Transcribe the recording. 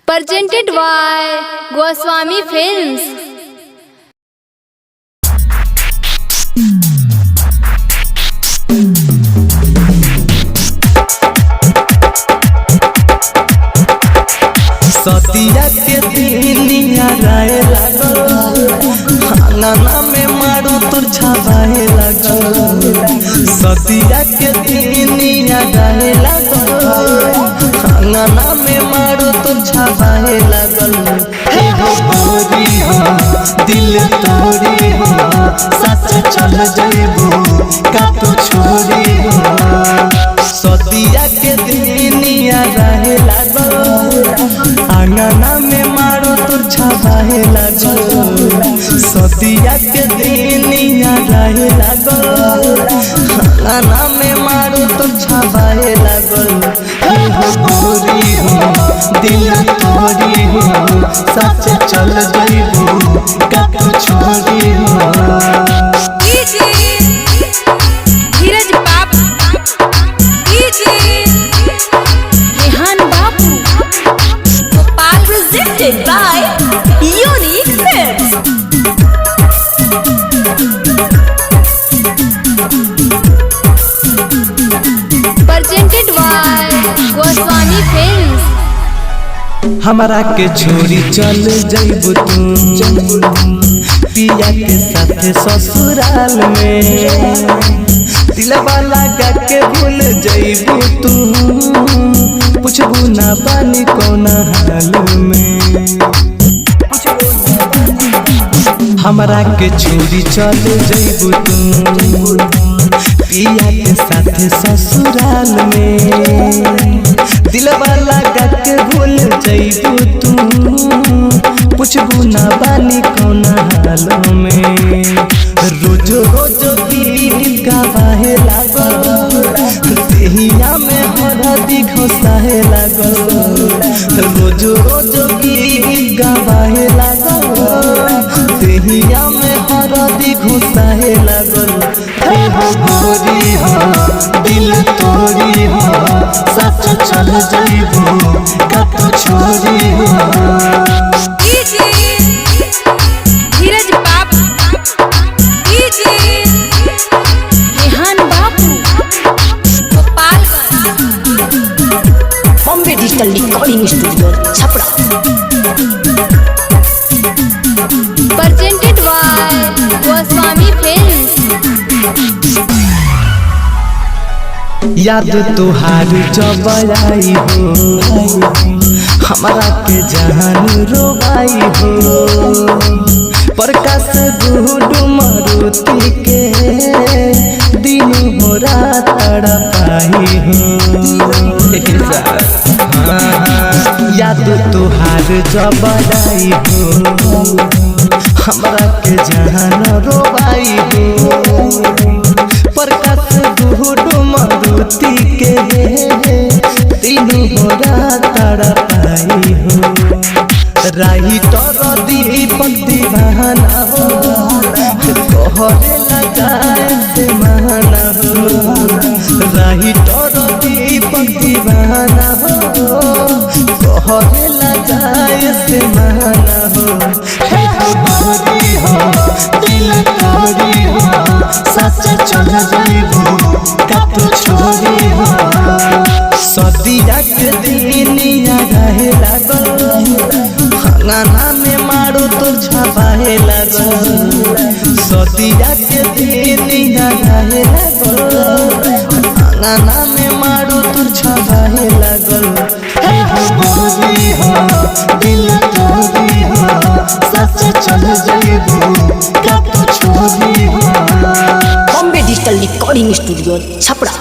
presented by Goswami Films. सतिया के दिनिया राय लागल, आंगना में मारू तुर छावाए लागल। सतिया के दिनिया राय लागल, आंगना में मारू तुर छावाए लागल। एगो गोरी हो दिल तोरी हो, सच चल जइबू का तो छोरी हो। सतिया के दिनिया राय लागल, आंगना में मारो तुर छावाए लागल। सतिया के दिनिया राहे लागल, आंगना में मारो तुर छावाए लागल। हो गोरी हो दिल तोरी हो, सच चल जइबू का तो छोरी हो। by Unique Films. Presented by Goswami Films. हमारा के छोरी चल जइबू तू पिया के साथ ससुराल में, दिलवा लगा के भूल जइबू तू, पूछबू ना बानी कौन हाल में। हमारा के छोरी चल जइबू तू पिया के साथ ससुराल में, दिलवा लगा के भूल जइबू तू, पूछबू ना बानी कौन हाल में। रोज रोज गीत गावे लागल, देहिया में हरदी घोसाए लागल। रोज रोज गीत गावे लागल, देहिया में हरदी घोसाए लागल। हो गोरी हो दिल तोरी हो, सच चल जइबू का तो छोरी हो। Digital recording studio Chhapra. Presented by Goswami Films. याद तुहार जब आई हो, हमारा के जान रोबाई हो। प्रकाश गुडू मारुति के दिन हो रात तड़पाई हो। याद तुहार जब आई हो, हमारा के जान रोबाई हो। प्रकाश गुडू मारुति के दिन हो रात तड़पाई हो। राही तर दीपक दीवाना हो, कहरे लगाए से माना हो। राही तर दीपक दीवाना हो, कहरे लगाए से माना हो। गोरी हो दिल तोरी हो, सच चल जइबू का तो छोरी हो। सतिया के दिनिया रहे लागल, आंगना में मारो तुर छावाए लागल। सतिया के दिनिया रहे लागल, आंगना में मारो तुर छावाए लागल। हो गोरी हो दिल तोरी हो, सच चल जइबू का तो छोरी हो। Bombay digital recording studio Chhapra.